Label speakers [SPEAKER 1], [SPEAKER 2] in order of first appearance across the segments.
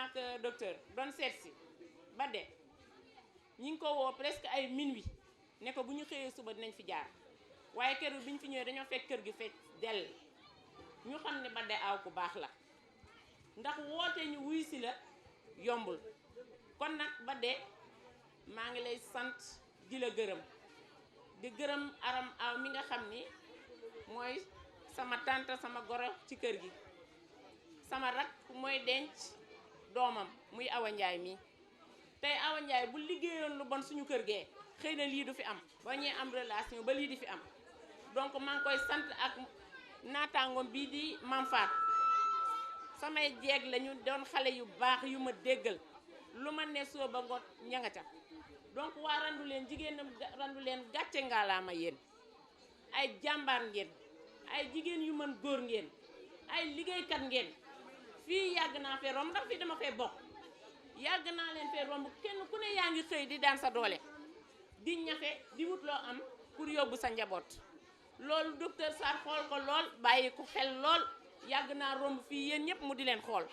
[SPEAKER 1] maak docteur doon seet si ba de ñi ngi ko woo presque ay minuit ne ko bu ñu xëyee suba dinañ fi jaar waaye kër bi ñu fi ñëwee dañoo fekk kër gi fekk dell ñu xam ne ba de aw ku baax la ndax woote ñu wuy si la yombul kon nag ba de maa ngi lay sant di la gërëm di gërëm aram aw mi nga xam ni mooy sama tante sama goro ci kër gi sama rak mooy denc doomam muy Awa Njaay mi tey Awa Njaay bu liggéeyoon lu bon suñu kër gee xëy na lii du fi am ba ñuy am relation ba lii di fi am donc maa ngi koy sant ak naataangoom bii di Mam Faat samay jeeg lañu doon xale yu baax yu ma déggal lu ma ne soo ba ngoot ña nga ca donc waa randu leen jigéen randu leen gàcce ngaalaama yéen ay jàmbaar ngeen ay jigéen yu mën góor ngeen ay liggéeykat ngeen fii yàgg naa fee romb ndax fii dama fee bokk yàgg naa leen fee romb kenn ku ne yaa ngi xëy di daan sa doole di ñafe di wut loo am pour yóbbu sa njaboot loolu docteur Sarr xool ko lool bàyyi ko xel lool yàgg naa romb fii yéen ñëpp mu di leen xool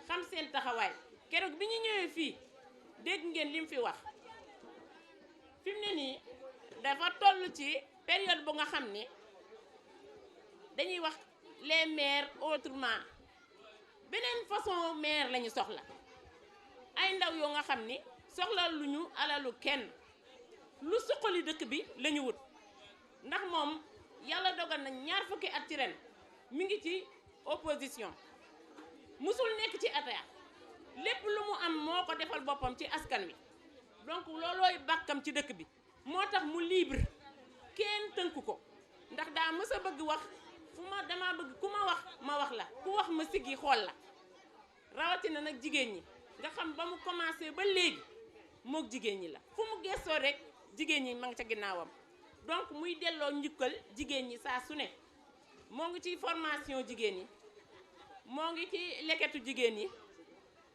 [SPEAKER 1] xam seen taxawaay keroog bi ñu ñëwee fii dégg ngeen li mu fi wax fi mu ne nii dafa toll ci période bu nga xam ni dañuy wax les maires autrement beneen façon maire lañu soxla ay ndaw yoo nga xam ni soxla lu ñu alalu kenn lu suqali dëkk bi lañu wut ndax moom yàlla dogal na ñaar fukki at ci ren mi ngi ci opposition musul nekk ci APR lépp lu mu am moo ko defal boppam ci askan wi donc loolooy bàkkam ci dëkk bi moo tax mu libre kenn tënku ko ndax daa mës a bëgg wax fu ma dama bëgg ku ma wax la ku wax ma siggi xool la rawatina nag jigéen ñi nga xam ba mu commencé ba léegi mook jigéen ñi la fu mu gestoo rek jigéen ñi ma ngi ca ginnaawam donc muy delloo njukkal jigéen ñi saa su ne moo ngi ci formation jigéen ñi moo ngi ci leketu jigéen ñi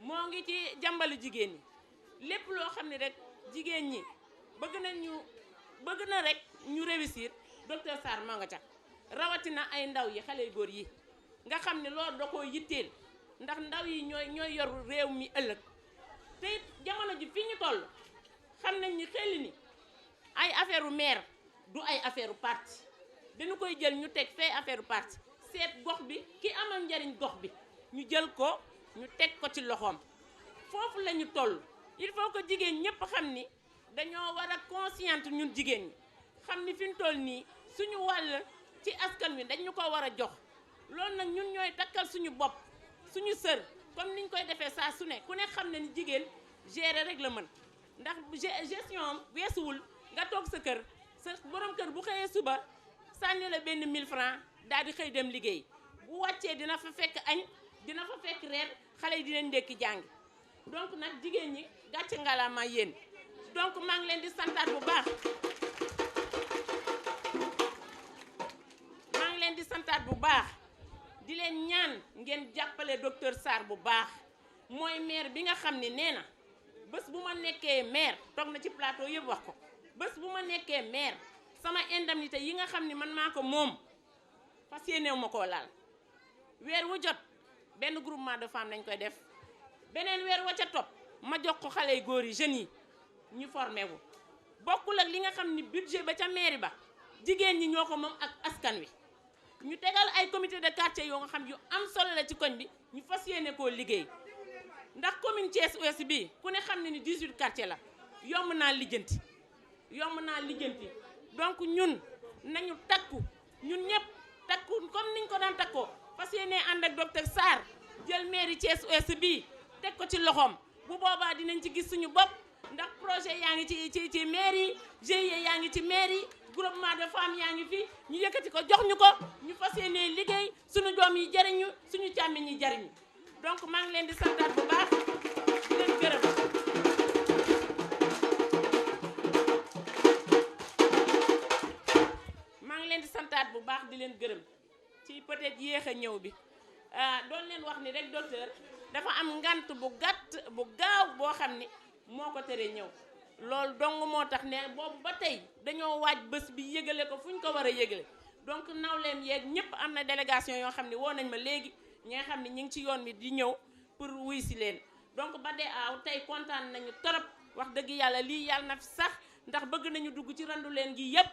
[SPEAKER 1] moo ngi ci jàmbalu jigéen ñi lépp loo xam ne rek jigéen ñi bëgg na rek ñu réussir docteur Sarr moo nga ca rawatina ay ndaw yi xale yu góor yi nga xam ne loolu da koo yitteel ndax ndaw yi ñooy yor réew mi ëllëg te it jamono ji fi ñu toll xam nañ ni xel ni ay affaire u maire du ay affaire u parti dañu koy jël ñu teg fee affaire u parti seet gox bi ki amal njariñ gox bi ñu jël ko ñu teg ko ci loxoom foofu la ñu toll il faut que jigéen ñëpp xam ni dañoo war a consciente ñun jigéen ñi xam ni fi ñu toll nii suñu wàll ci askan wi dañu ko war a jox loolu nag ñun ñooy takkal suñu bopp suñu sër comme niñ koy defee saa su ne ku ne xam ne ni jigéen gérer rek la mën ndax gestion weesuwul nga toog sa kër sa borom kër bu xëyee suba sànni la benn 1000 francs daal di xëy dem liggéey bu wàccee dina fa fekk añ dina fa fekk reer xale yi dinañ ndekki jàngi donc nag jigéen ñi gàcce ngalaama yéen donc maa ngi leen di santaat bu baax di leen ñaan ngeen jàppale docteur Sarr bu baax mooy maire bi nga xam ne nee na bés bu ma nekkee maire toog na ci plateau yëpp wax ko bés bu ma nekkee maire sama indemnité yi nga xam ne man maa ko moom fas yéenew ma koo laal weer wu jot benn groupement de femmes lañ koy def beneen weer wa ca topp ma jox ko xale yu góor yi jeunes yi ñu formé wu bokkul ak li nga xam ni budget ba ca mairie ba jigéen ñi ñoo ko moom ak askan wi ñu tegal ay comité de quartier yoo nga xam yu am solo la ci koñ bi ñu fas yéene koo liggéey ndax commune Thiès Ouest bi ku ne xam ne ni 18 quartier la yomb naa lijjanti donc ñun nañu takku ñun ñëpp takku comme niñ ko daan takkoo fas yéene ànd ak docteur Sarr jël mairie Thiès Ouest bi teg ko ci loxoom bu boobaa dinañ ci gis suñu bopp ndax projet yaa ngi ci mairie GIE yaa ngi ci mairie groupement de femmes yaa ngi fi ñu yëkkati ko jox ñu ko ñu fas yéene liggéey suñu doom yi jariñu suñu càmmiñ yi jariñu donc maa ngi leen di santaat bu baax di leen gërëm bu baax di leen gërëm ci peut-être yéex a ñëw bi doon leen wax ni rek docteur dafa am ngant bu gàtt bu gaaw boo xam ni moo ko tere ñëw loolu dong moo tax ne boobu ba tey dañoo waaj bés bi yëgale ko fu ñu ko war a yëgale donc nawleem yeeg ñëpp am na délégation yoo xam ne woo nañ ma léegi ñi nga xam ne ñi ngi ci yoon mi di ñëw pour wuy si leen donc Bade Aw tey kontaan nañu torop wax dëgg yàlla lii yàlla na fi sax ndax bëgg nañu dugg ci randu leen gi yëpp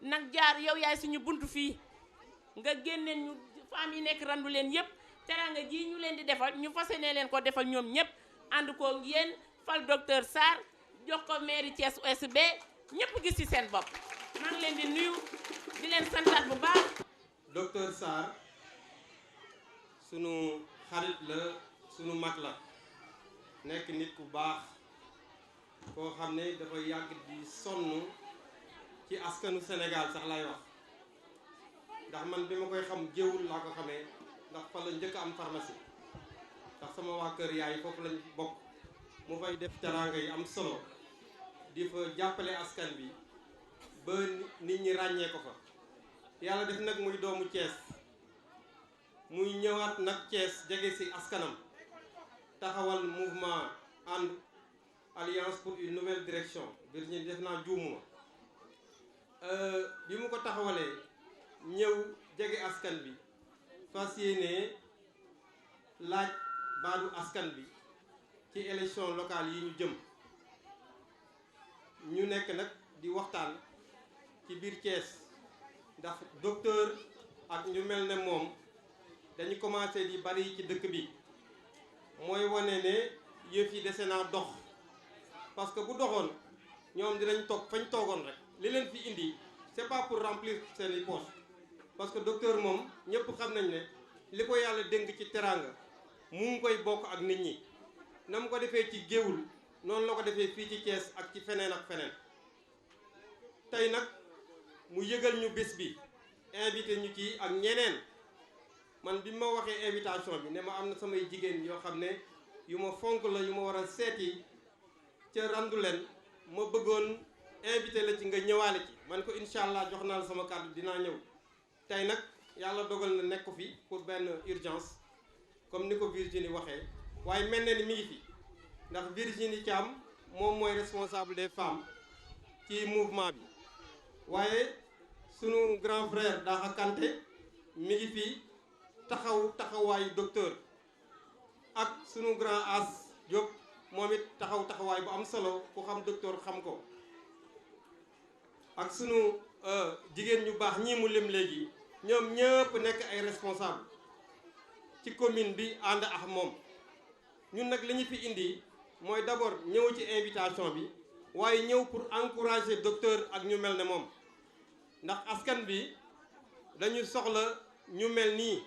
[SPEAKER 1] nag jaar yow yaay suñu buntu fii nga génneen ñu femmes yi nekk randu leen yëpp teranga ji ñu leen di defal ñu fas yéene leen ko defal ñoom ñëpp ànd ko yéen fal docteur Sarr jox ko mairie Thiès Ouest B ñëpp gis ci seen bopp maa ngi leen di nuyu di leen santaat bu baax.
[SPEAKER 2] docteur Sarr sunu xarit la sunu mag la nekk nit ku baax koo xam ne dafa yàgg di sonn ci askanu Sénégal sax lay wax ndax man bi ma koy xam jéewul laa ko xamee ndax fa la njëkk am pharmacie ndax sama waa kër yaay foofu lañ bokk mu fay def teraanga yi am solo di fa jàppale askan bi ba nit ñi ràññee ko fa yàlla def nag muy doomu Thiès muy ñëwaat nag Thiès jege ci askanam taxawal mouvement ànd alliance pour une nouvelle direction Virginie def naa juumuma bi mu ko taxawalee ñëw jege askan bi fas yéene laaj baadu askan bi ci élection locale yi ñu jëm ñu nekk nag di waxtaan ci biir Thiès ndax docteur ak ñu mel ne moom dañu commencé di bari ci dëkk bi mooy wane ne yëf yi dese naa dox parce que bu doxoon ñoom dinañ toog fañ toogoon rek li leen fi indi c'est pas pour remplir seeni poches parce que docteur moom ñëpp xam nañ ne li ko yàlla dénk ci teraanga mu ngi koy bokk ak nit ñi na mu ko defee ci géewul noonu la ko defee fii ci Thiès ak ci feneen ak feneen tey nag mu yëgal ñu bés bi invité ñu ci ak ñeneen man bi ma waxee invitation bi ne ma am na samay jigéen yoo xam ne yu ma fonk la yu ma war a seeti ca randu leen ma bëggoon invité la ci nga ñëwaale ci man ko incha allah jox naa la sama kàddu dinaa ñëw tey nag yàlla dogal na nekk fi pour benn urgence comme ni ko Virginie waxee waaye mel na ni mi ngi fi ndax Virginie Thiam moom mooy responsable des femmes ci mouvement bi waaye sunu grand frère Daha Kanté mi ngi fi taxawaayu docteur ak sunu grand As Diop moom it taxawaay bu am solo ku xam docteur xam ko ak sunu jigéen ñu baax ñii mu lim léegi ñoom ñëpp nekk ay responsable ci commune bi ànd ak moom ñun nag li ñu fi indi mooy d'abord ñëw ci invitation bi waaye ñëw pour encourager docteur ak ñu mel ne moom ndax askan bi dañu soxla ñu mel nii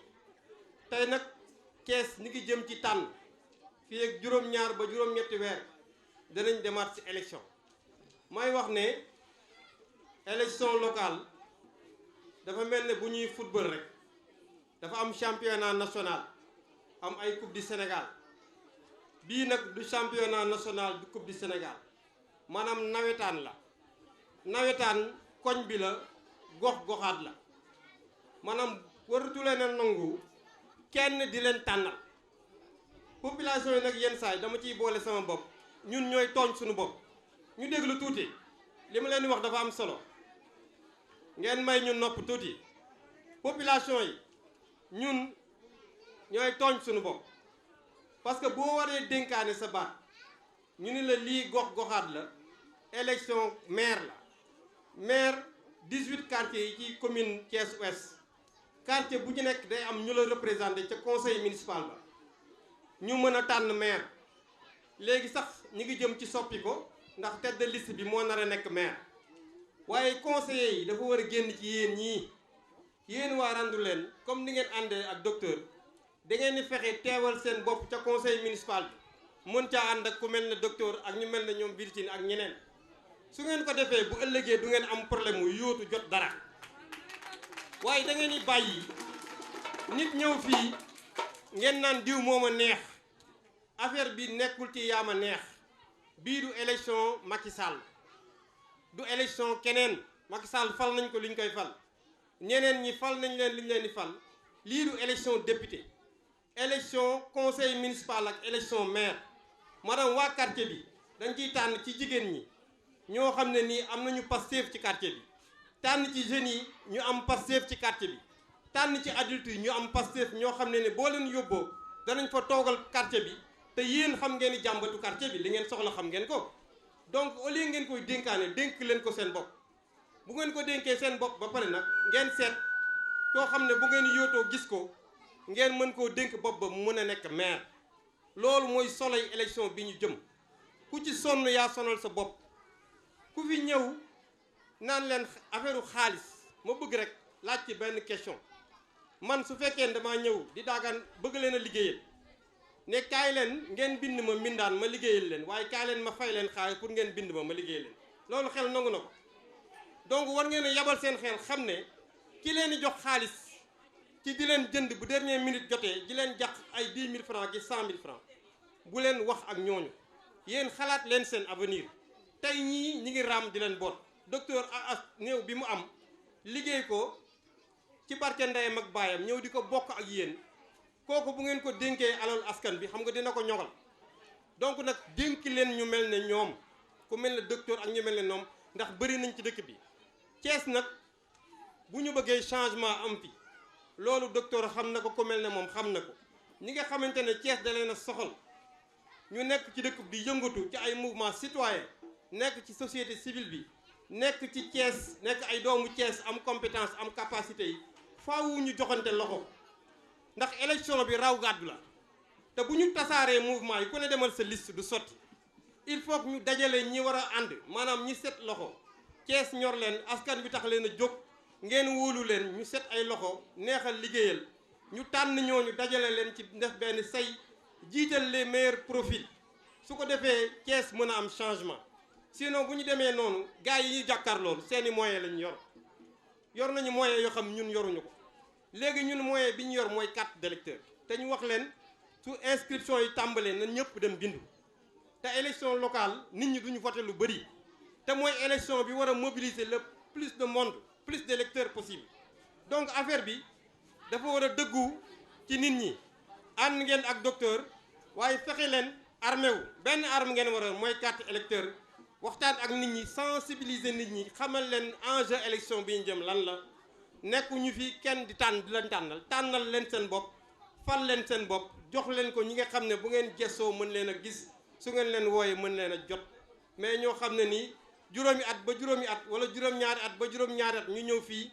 [SPEAKER 2] tey nag Thiès ni ngi jëm ci tànn fii ak juróom-ñaar ba juróom-ñetti weer danañ demaat ci élection may wax ne élection locale dafa mel ne bu ñuy football rek dafa am championnat national am ay coupe du Sénégal bii nag du championnat national du coupe du Sénégal maanaam nawetaan la nawetaan koñ bi la gox-goxaat la maanaam waratu leen a nangu kenn di leen tànnal population yi nag yenn saa yi dama ciy boole sama bopp ñun ñooy tooñ suñu bopp ñu déglu tuuti li ma leen di wax dafa am solo ngeen may ñu nopp tuuti population yi ñun ñooy tooñ suñu bopp parce que boo waree dénkaane sa baat ñu ni la lii gox-goxaat la élection maire la maire 18 quartiers yi ci commune Thiès Ouest quartier bu ñu nekk day am ñu la représenté ca conseil municipal ba ñu mën a tànn maire léegi sax ñi ngi jëm ci soppi ko ndax tête de liste bi moo nar a nekk maire waaye conseillers yi dafa war a génn ci yéen ñii yéen waa randu leen comme ni ngeen àndee ak docteur da ngeen di fexe teewal seen bopp ca conseil municipal bi mën caa ànd ak ku mel ne docteur ak ñu mel ne ñoom Virginie ak ñeneen su ngeen ko defee bu ëllëgee du ngeen am problème mu yóotu jot dara waaye da ngeen di bàyyi nit ñëw fii ngeen naan diw moo ma neex affaire bi nekkul ci yaama neex bii du élection Macky Sall du élection keneen Macky Sall fal nañ ko li ñu koy fal ñeneen ñi fal nañ leen li ñu leen di fal lii du élection député élection conseil municipal ak élection maire maanaam waa quartier bi dañ ciy tànn ci jigéen ñi ñoo xam ne nii am nañu Pastef ci quartier bi tànn ci jeunes yi ñu am Pastef ci quartier bi tànn ci adultes yi ñu am Pastef ñoo xam ne boo leen yóbboo danañ fa toogal quartier bi te yéen xam ngeen ni jàmbatu quartier bi li ngeen soxla xam ngeen ko donc au lieu ngeen koy dénkaane dénk leen ko seen bopp bu ngeen ko dénkee seen bopp ba pare nag ngeen seet koo xam ne bu ngeen yootoo gis ko ngeen mën koo dénk bopp ba mu mën a nekk maire loolu mooy soloy élection bi ñu jëm ku ci sonn yaa sonal sa bopp ku fi ñëw naan leen affaire xaalis ma bëgg rek laaj ci benn question man su fekkee ne damaa ñëw di daagaan bëgg leen a liggéeyal ne kaay leen ngeen bind ma mbindaan ma liggéeyal leen waaye kaay leen ma fay leen xaalis pour ngeen bind ma liggéeyal leen loolu xel nangu na ko donc war ngeen a yabal seen xel xam ne ki leen di jox xaalis ci di leen jënd bu dernière minute jotee di leen jax ay 10 000 francs ki 100 000 francs bu leen wax ak ñooñu yéen xalaat leen seen avenir tey ñii ñi ngi raam di leen boot docteur as néew bi mu am liggéey ko ci barke ndeyam ak baayam ñëw di ko bokk ak yéen kooku bu ngeen ko dénkee alal askan bi xam nga dina ko ñogal donc nag dénk leen ñu mel ne ñoom ku mel ne docteur ak ñu mel ne ñoom ndax bëri nañ ci dëkk bi Thiès nag bu ñu bëggee changement am fi loolu docteur xam na ko ku mel ne moom xam na ko ñi nga xamante ne Thiès da leen a soxal ñu nekk ci dëkk bi di yëngatu ci ay mouvement citoyen nekk ci société civile bi nekk ci Thiès nekk ay doomu Thiès am compétence am capacité yi faaw ñu joxante loxo ndax élection bi raw gàddu la te bu ñu tasaaree mouvement yi ku ne demal sa liste du sotti il faut que ñu dajale ñi war a ànd maanaam ñi set loxo Thiès ñor leen askan bi tax leen a jóg ngeen wóolu leen ñu set ay loxo neexal liggéeyal ñu tànn ñooñu dajale leen ci def benn say jiital les meilleurs profils su ko defee Thiès mën a am changement sinon bu ñu demee noonu gars yi ñuy jàkkaar loolu seeni moyens lañu yor nañu moyens yoo xam ñun yoruñu ko léegi ñun moyen bi ñu yor mooy carte d'électeur te ñu wax leen su inscription yi tàmbalee na ñëpp dem bindu te élection locale nit ñi duñu voté lu bëri te mooy élection bi war a mobiliser le plus de monde plus d'électeurs possible donc affaire bi dafa war a dëggu ci nit ñi ànd ngeen ak docteur waaye fexe leen armé wu benn arme ngeen war a mooy carte électeur waxtaan ak nit ñi sensibiliser nit ñi xamal leen enjeu élection bi ñu jëm lan la nekkuñu fi kenn di tànn di leen tànnal leen seen bopp fal leen seen bopp jox leen ko ñi nga xam ne bu ngeen gëstoo mën leen a gis su ngeen leen wooyee mën leen a jot mais ñoo xam ne nii juróomi at ba juróomi at wala juróom-ñaari at ba juróom-ñaari at ñu ñëw fii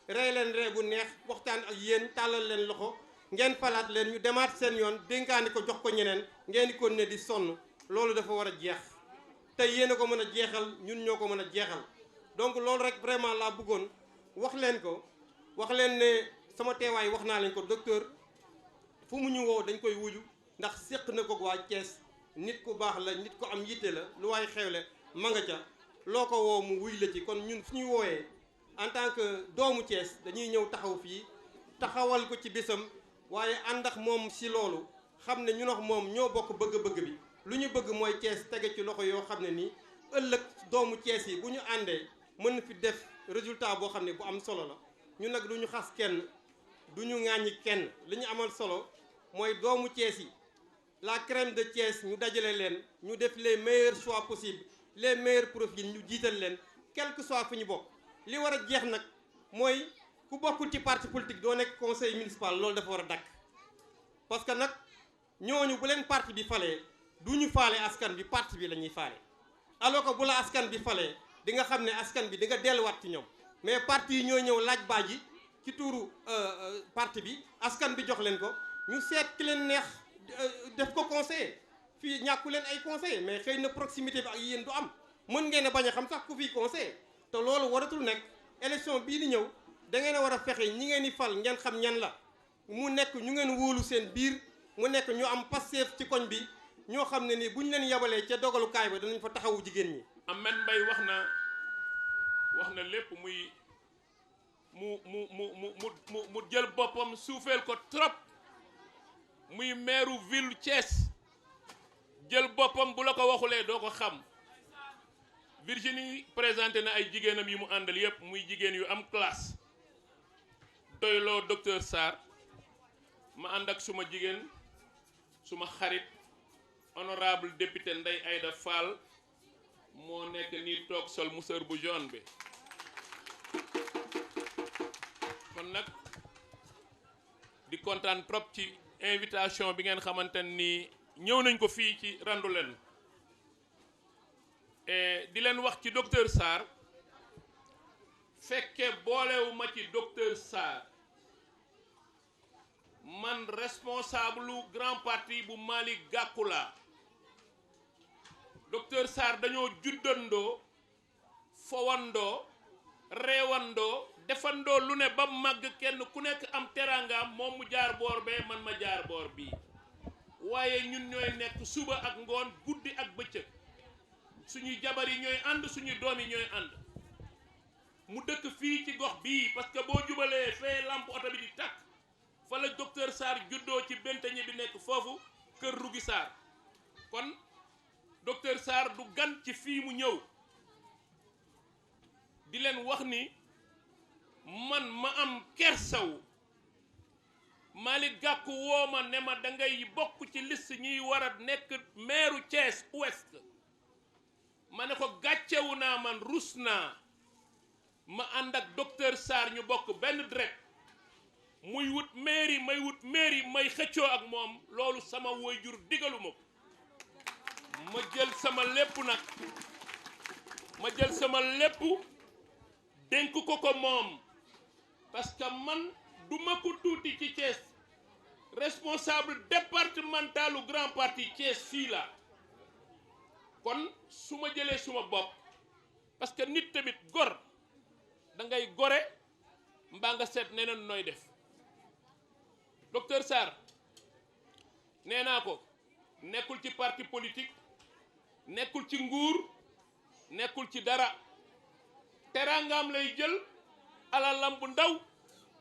[SPEAKER 2] rey leen ree bu neex waxtaan ak yéen tàllal leen loxo ngeen falaat leen ñu demaat seen yoon dénkaani ko jox ko ñeneen ngeen di ko ne di sonn loolu dafa war a jeex te yéen a ko mën a jeexal ñun ñoo ko mën a jeexal donc loolu rek vraiment laa bëggoon wax leen ko wax leen ne sama teewaay wax naa leen ko docteur fu mu ñu woo dañ koy wuju ndax séq na ko waa Thiès nit ku baax la nit ku am yitte la lu waay xewle ma nga ca loo ko woo mu wuy la ci kon ñun fu ñuy wooyee en tant que doomu Thiès dañuy ñëw taxaw fii taxawal ko ci bésam waaye ànd ak moom si loolu xam ne ñun ak moom ñoo bokk bëgg-bëgg bi lu ñu bëgg mooy Thiès tege ci loxo yoo xam ne nii ëllëg doomu Thiès yi bu ñu àndee mën na fi def résultat boo xam ne bu am solo la ñun nag du ñu xas kenn du ñu ŋàññi kenn li ñu amal solo mooy doomu Thiès yi la crème de Thiès ñu dajale leen ñu def les meilleurs choix possibles les meilleurs profils ñu jiital leen quel que soit fu ñu bokk li war a jeex nag mooy ku bokkul ci parti politique doo nekk conseil municipal loolu dafa war a dakk parce que nag ñooñu bu leen parti bi falee du ñu faale askan bi parti bi la ñuy faale alors que bu la askan bi falee di nga xam ne askan bi di nga delluwaat ci ñoom mais parti yi ñoo ñëw laaj baaj yi ci tuuru parti bi askan bi jox leen ko ñu seet ki leen neex def ko conseiller fii ñàkku leen ay conseiller mais xëy na proximité bi ak yéen du am mën ngeen a bañ a xam sax ku fii conseiller te loolu waratul nekk élection bii di ñëw da ngeen a war a fexe ñi ngeen di fal ngeen xam ñan la mu nekk ñu ngeen wóolu seen biir mu nekk ñu am passeef ci koñ bi ñoo xam ne ni bu ñu leen yabalee ca dogalukaay ba danañ fa taxawu jigéen ñi.
[SPEAKER 3] Ahmed Mbaye wax na lépp muy mu jël boppam suufeel ko trop muy maire ville Thiès jël boppam bu la ko waxulee doo ko xam Virginie présenté na ay jigéenam yi mu àndal yépp muy jigéen yu am classe doyloo docteur Sarr ma ànd ak suma jigéen suma xarit honorable député Ndeye Aïda Fall moo nekk nii toog sol museur bu jaune bi kon nag di kontaan trop ci invitation bi ngeen xamante ni ñëw nañ ko fii ci Randoulène di leen wax ci docteur Sarr fekke boolewu ma ci docteur Sarr man responsable grand parti bu Malick Gakou la docteur Sarr dañoo juddandoo fowandoo reewandoo defandoo lu ne ba màgg kenn ku nekk am teraangaam moom mu jaar boor bee man ma jaar boor bii waaye ñun ñooy nekk suba ak ngoon guddi ak bëccëg suñuy jabar yi ñooy ànd suñuy doom yi ñooy ànd mu dëkk fii ci gox bii parce que boo jubalee fee lamp oto bi di tàkk fa la docteur Sarr juddoo ci benteñe bi nekk foofu kër Rugi Sarr kon docteur Sarr du gan ci fii mu ñëw di leen wax ni man ma am kersaw Malick Gakou woo ma ne ma da ngay bokk ci liste ñuy war a nekk maire Thiès Ouest ma ne ko gàccewu naa man rus naa ma ànd ak docteur Sarr ñu bokk benn dret muy wut mairie may wut mairie may xëccoo ak moom loolu sama waajur digaluma ko ma jël sama lépp nag ma jël sama lépp dénk ko moom parce que man du ma ko tuuti ci Thiès responsable départementalu grand parti Thiès fii la kon su ma jëlee suma bopp parce que nit tamit gor da ngay gore mbaa nga seet neneen nooy def docteur Sarr nee naa ko nekkul ci parti politique nekkul ci nguur nekkul ci dara teraangaam lay jël alalam bu ndaw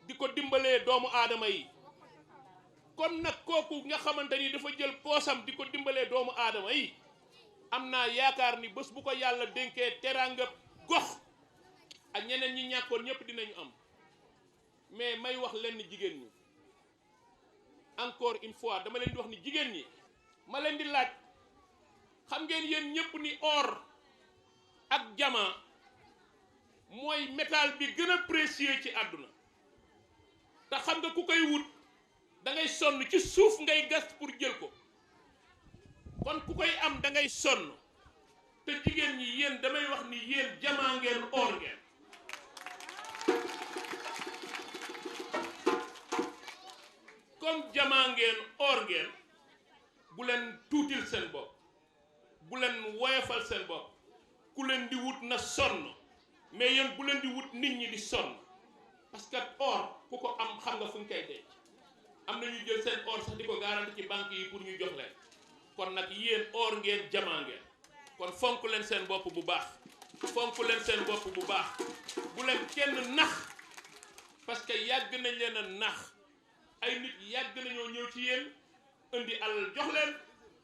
[SPEAKER 3] di ko dimbalee doomu aadama yi kon nag kooku nga xamante ni dafa jël poosam di ko dimbalee doomu aadama yi am naa yaakaar ni bés bu ko yàlla dénkee teraanga gox ak ñeneen ñi ñàkkoon ñëpp dinañu am mais may wax leen ni jigéen ñi encore une fois dama leen di wax ni jigéen ñi ma leen di laaj xam ngeen yéen ñëpp ni or ak diamant mooy métal bi gën a précieux ci àdduna te xam nga ku koy wut da ngay sonn ci suuf ngay gas pour jël ko kon ku koy am da ngay sonn te jigéen ñi yéen damay wax ni yéen diamant ngeen or ngeen comme diamant ngeen or ngeen bu leen tuutil seen bopp bu leen woyofal seen bopp ku leen di wut na sonn mais yéen bu leen di wut nit ñi di sonn parce que or ku ko am xam nga fu ñu koy denc am na ñu jël seen or sax di ko garanti ci banque yi pour ñu jox leen kon nag yéen or ngeen diamant ngeen kon fonk leen seen bopp bu baax fonk leen seen bopp bu baax bu leen kenn nax parce que yàgg nañ leen a nax ay nit yàgg nañoo ñëw ci yéen indi alal jox leen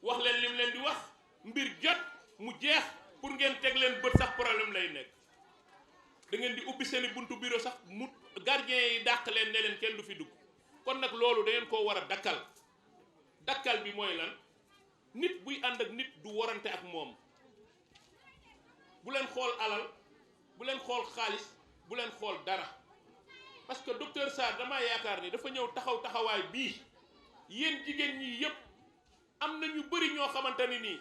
[SPEAKER 3] wax leen lim leen di wax mbir jot mu jeex pour ngeen teg leen bët sax problème lay nekk da ngeen di ubbi seeni buntu bureau sax mu gardien yi dàq leen ne leen kenn du fi dugg kon nag loolu da ngeen koo war a dakkal bi mooy lan nit buy ànd ak nit du warante ak moom bu leen xool alal bu leen xool xaalis bu leen xool dara parce que docteur Sarr damaa yaakaar ni dafa ñëw taxawaay bii yéen jigéen ñi yépp am na ñu bëri ñoo xamante ni nii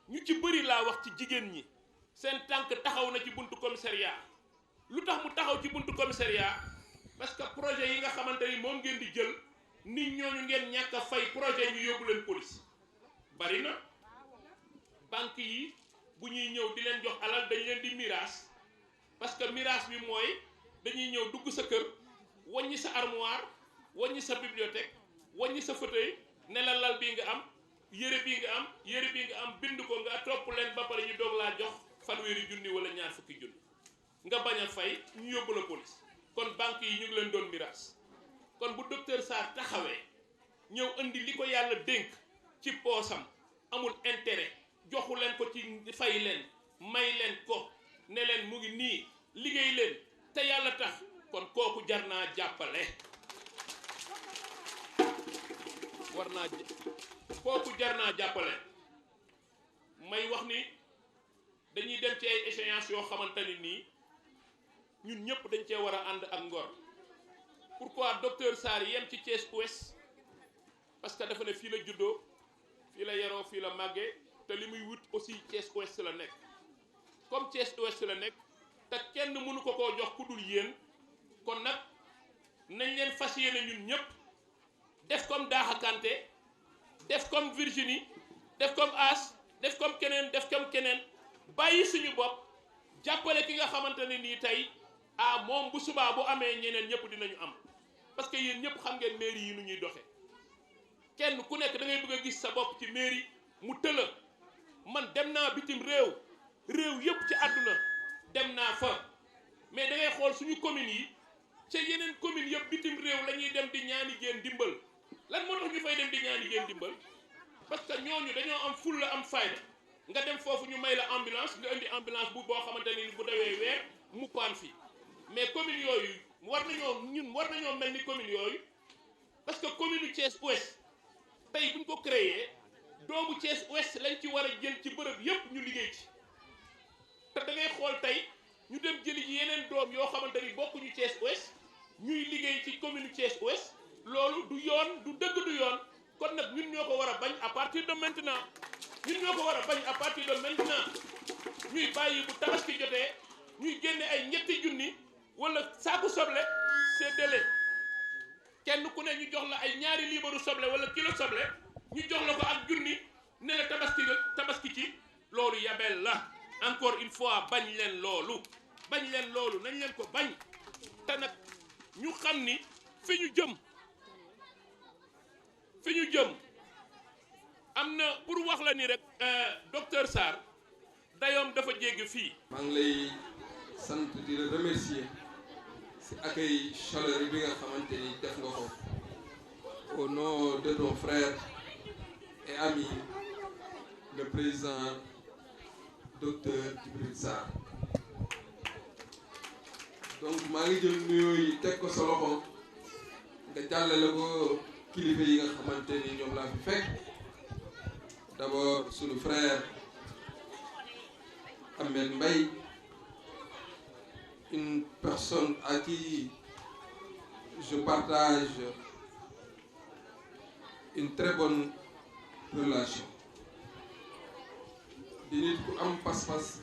[SPEAKER 3] ñu ci bëri laa wax ci jigéen ñi seen tànk taxaw na ci buntu commissariat lu tax mu taxaw ci buntu commissariat parce que projet yi nga xamante ni moom ngeen di jël nit ñooñu ngeen ñàkk a fay projet ñu yóbbu leen police bari na banque yi bu ñuy ñëw di leen jox alal dañ leen di miraas parce que miraas bi mooy dañuy ñëw dugg sa kër wàññi sa armoire wàññi sa bibliothèque wàññi sa fauteuil ne la lal bii nga am yére bii nga am yére bii nga am bind ko nga topp leen ba pare ñu doog laa jox fanweeri junni wala ñaar fukki junni nga bañ a fay ñu yóbbu la police kon banque yi ñu ngi leen doon miraas kon bu docteur Sarr taxawee ñëw indi li ko yàlla dénk ci poosam amul intérêt joxu leen ko ci fay leen may leen ko ne leen mu ngi nii liggéey leen te yàlla tax kon kooku jar naa jàppale kooku jar naa jàppale may wax ni dañuy dem ci ay échéances yoo xamante ni nii ñun ñëpp dañ cee war a ànd ak ngor pourquoi docteur Sarr yem ci Thiès Ouest parce que dafa ne fii la juddoo fii la yaroo fii la màggee te li muy wut aussi Thiès Ouest la nekk comme Thiès Ouest la nekk te kenn mënu ko koo jox ku dul yéen kon nag nañ leen fas yéene ñun ñëpp def comme Daha Kanté def comme Virginie def comme As def comme keneen bàyyi suñu bopp jàppale ki nga xamante ne nii tey moom bu subaa bu amee ñeneen ñëpp dinañu am parce que yéen ñëpp xam ngeen mairie yi nu ñuy doxe kenn ku nekk da ngay bëgg a gis sa bopp ci mairie mu tëla man dem naa bitim réew yëpp ci àdduna dem naa fa mais da ngay xool suñu communes yi ca yeneen communes yëpp bitim réew la ñuy dem di ñaani jéen dimbal lan moo tax ñu fay dem di ñaani jéen dimbal parce que ñooñu dañoo am fulla am fayda nga dem foofu ñu may la ambulance nga indi ambulance bu boo xamante ni bu dawee weer mu paan fii mais communes yooyu war nañoo mel ni communes yooyu parce que commune Thiès Ouest tey buñ ko créé doomu Thiès Ouest lañ ci war a jël ci bërëb yépp ñu liggéey ci te da ngay xool tey ñu dem jëli ji yeneen doom yoo xamante ni bokkuñu Thiès Ouest ñuy liggéey ci commune Thiès Ouest loolu du yoon du dëgg du yoon kon nag ñun ñoo ko war a bañ à partir de maintenant ñuy bàyyi bu tabaski jotee ñuy génne ay ñetti junni wala saaku soble séddale kenn ku ne ñu jox la ay ñaari liibaru soble wala kilo soble ñu jox la ko ak junni ne la tabaski ci loolu yabel la encore une fois bañ leen loolu nañ leen ko bañ te nag ñu xam ni fi ñu jëm am na pour wax la ni rek docteur Sarr dayoom dafa jéggi fii.
[SPEAKER 4] maa ngi lay sant di la remercier ci accueil chaleureux bi nga xamante ni def nga ko au nom de ton frère et ami le président docteur Djibril Sarr donc maa ngi jël nuyoo yi teg ko sa loxo nga jàllale ko kilifa yi nga xamante ni ñoom laa fi fekk d'abord sunu frère Ahmed Mbaye, une personne à qui je partage une très bonne relation. di nit ku am pas-pas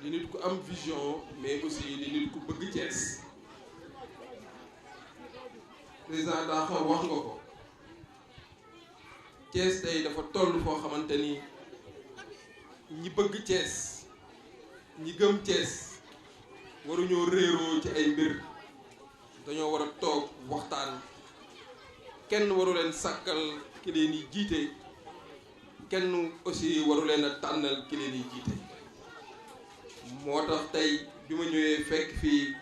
[SPEAKER 4] di nit ku am vision mais aussi di nit ku bëgg Thiès président daa xam wax nga ko Thiès tey dafa toll foo xamante ni ñi bëgg Thiès ñi gëm Thiès waruñoo réeroo ci ay mbir dañoo war a toog waxtaan kenn waru leen sàkkal ki leen yi jiite kenn aussi waru leen a tànnal ki leen yi jiite moo tax tey bi ma ñëwee fekk fii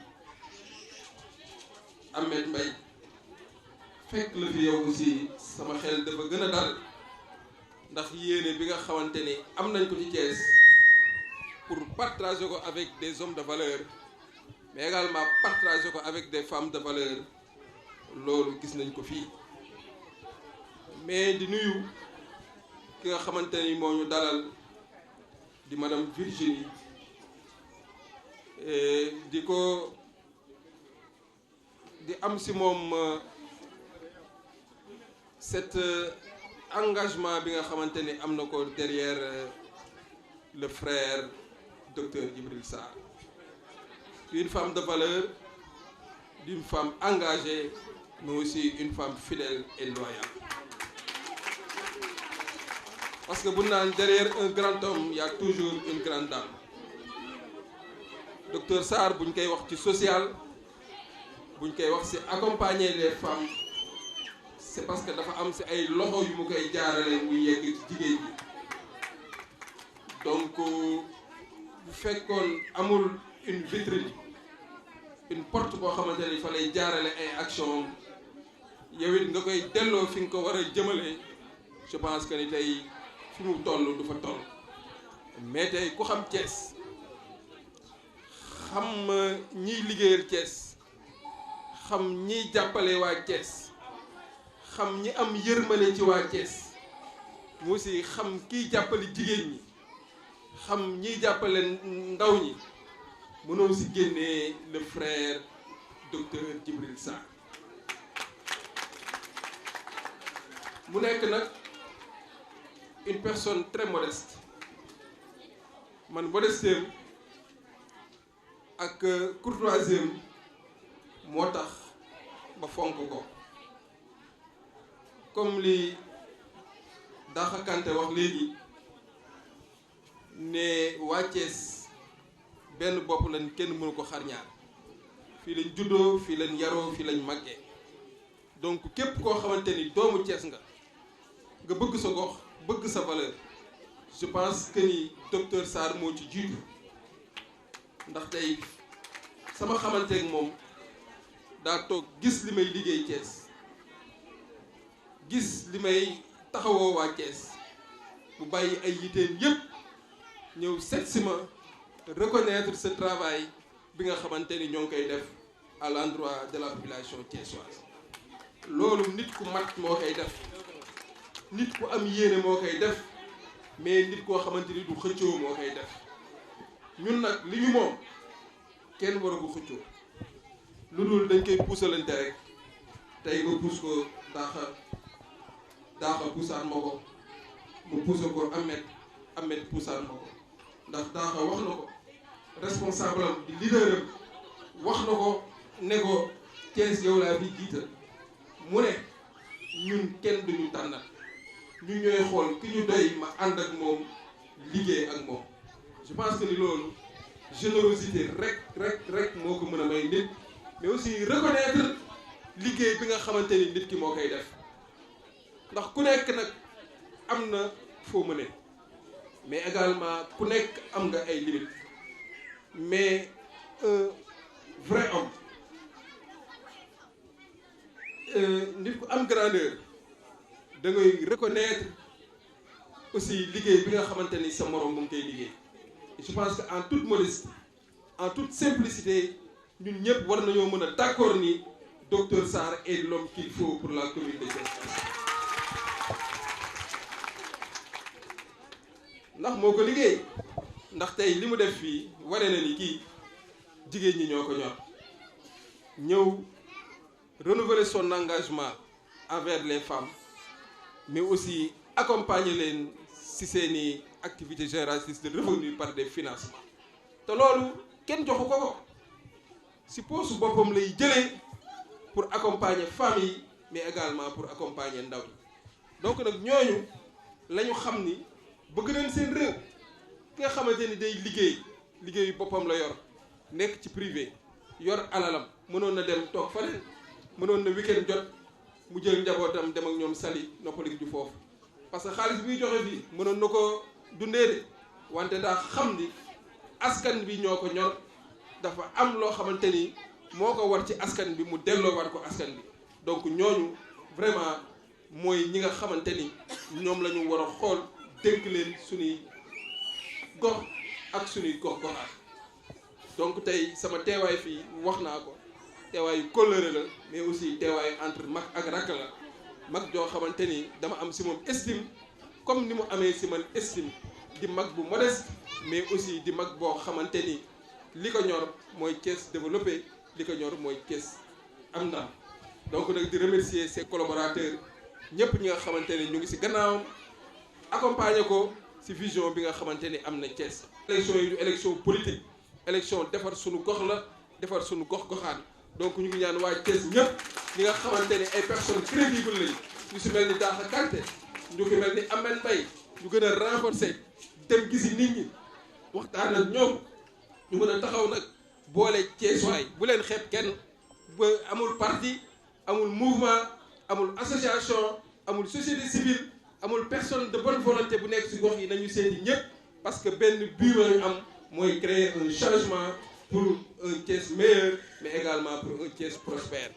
[SPEAKER 4] Ahmed Mbaye fekk la fi yow aussi sama xel dafa gën a dal ndax yéene bi nga xamante ni am nañ ko ci Thiès pour partager ko avec des hommes de valeur mais également partager ko avec des femmes de valeur loolu gis nañ ko fii mais di nuyu ki nga xamante ni moo ñu dalal di madame Virginie di am si moom cet engagement bi nga xamante ni am na ko derrière le frère docteur Djibril Sarr une femme de valeur d'une femme engagée mais aussi une femme fidèle et loyale parce que bu naan derrière un grand homme il y a toujours une grande dame docteur Sarr buñ koy wax ci social buñ koy wax ci accompagner les femmes c'est parce que dafa am ci ay loxo yu mu koy jaarale muy yegg ci jigéen ñi donc bu fekkoon amul une vitrine une porte boo xamante ni fa lay jaarale ay action yow it nga koy delloo fi nga ko war a jëmale je pense que ni tey fi mu toll du fa toll mais tey ku xam Thiès xam ñiy liggéeyal Thiès xam ñiy jàppale waa Thiès xam ñi am yërmande ci waa Thiès mu aussi xam kiy jàppale jigéen ñi xam ñiy jàppale ndaw ñi mënoo si génnee le frère docteur Djibril Sarr mu nekk nag une personne très modeste man modesteem ak courtoisieem moo tax ba fonk ko comme li Daxa Kanté wax léegi ne waa Thiès benn bopp lañ kenn mënu ko xar ñaar fii lañ juddoo fii lañ yaroo fii lañ màggee donc képp koo xamante ni doomu Thiès nga bëgg sa gox bëgg sa valeur je pense que ni docteur Sarr moo ci jiitu ndax tey sama xamanteeg moom daa toog gis li may liggéey Thiès gis li may taxawoo waa Thiès bu bàyyi ay yiteem yépp ñëw seet si ma reconnaître ce travail bi nga xamante ni ñoo ngi koy def à l'endroit de la population thiessoise loolu nit ku mat moo koy def nit ku am yéene moo koy def mais nit koo xamante ni du xëccoo moo koy def ñun nag li ñu moom kenn waru ko xëccoo lu dul dañ koy puusalante rek tey nga puus ko daaxa puusaat ma ko mu puusal ko Ahmed puusaat ma ko ndax daaxa wax na ko responsable am di leader am wax na ko ne ko Thiès yow laa fi jiital mu ne ñun kenn duñu tànnal ñu ñooy xool ki ñu doy ma ànd ak moom liggéey ak moom je pense que ni loolu générosité rek moo ko mën a may nit mais aussi reconnaître liggéey bi nga xamante ni nit ki moo koy def ndax ku nekk nag am na foo mëne mais également ku nekk am nga ay limites mais un vrai homme nit ku am grandeur da ngay reconnaître aussi liggéey bi nga xamante ni sa morom mu ngi koy liggéey je pense que en toute modestie en toute simplicité ñun ñëpp war nañoo mën a d'accord ni docteur Sarr est l'homme qu'il faut pour la commune de Thiès ndax moo ko liggéey ndax tey li mu def fii wane na ni kii jigéen ñi ñoo ko ñor ñëw renouveler son engagement envers les femmes mais aussi accompagner leen ci seeni activités génératrices de revenus par des financements te loolu kenn joxu ko ko ci poosu boppam lay jëlee pour accompagner femmes yi mais également pour accompagner ndaw ñi donc nag ñooñu la ñu xam ni bëgg nañ seen réew ki nga xamante ni day liggéeyu boppam la yor nekk ci privé yor alalam mënoon na dem toog faneen mënoon na week-end jot mu jël njabootam dem ak ñoom sali noppalik ju foofu parce que xaalis biy joxe fii mënoon na ko dundee de wante daa xam ni askan bi ñoo ko ñor dafa am loo xamante ni moo ko war ci askan bi mu delloo war ko askan bi donc ñooñu vraiment mooy ñi nga xamante ni ñoom la ñu war a xool dénk leen suñuy gox ak suñuy gox-goxaat donc tey sama teewaay fii wax naa ko teewaayu kóllëre la mais aussi teewaayu entre mag ak rakk la mag joo xamante ni dama am si moom estime comme ni mu amee si man estime di mag bu modeste mais aussi di mag boo xamante ni li ko ñor mooy Thiès développé li ko ñor mooy Thiès am ndam donc nag di remercier ses collaborateurs ñëpp ñi nga xamante ni ñu ngi si gannaawam accompagner ko si vision bi nga xamante ni am na Thiès. élection yi du élection politique élection defar suñu gox la defar suñu gox-goxaan donc ñu ngi ñaan waa Thiès ñëpp ñi nga xamante ni ay personnes crédibles lañu ñu si mel ni Daxa Kanté ñu ko mel ni Ahmed Mbaye ñu gën a renforcer dem gisi nit ñi waxtaan ak ñoom ñu mën a taxaw nag boole Thiessois bu leen xeeb kenn ba amul parti amul mouvement amul association amul société civile amul personne de bonne volonté bu nekk si gox yi nañu seeti ñëpp parce que benn but lañu am mooy créer un changement pour un Thiès meilleur mais également pour un Thiès prospère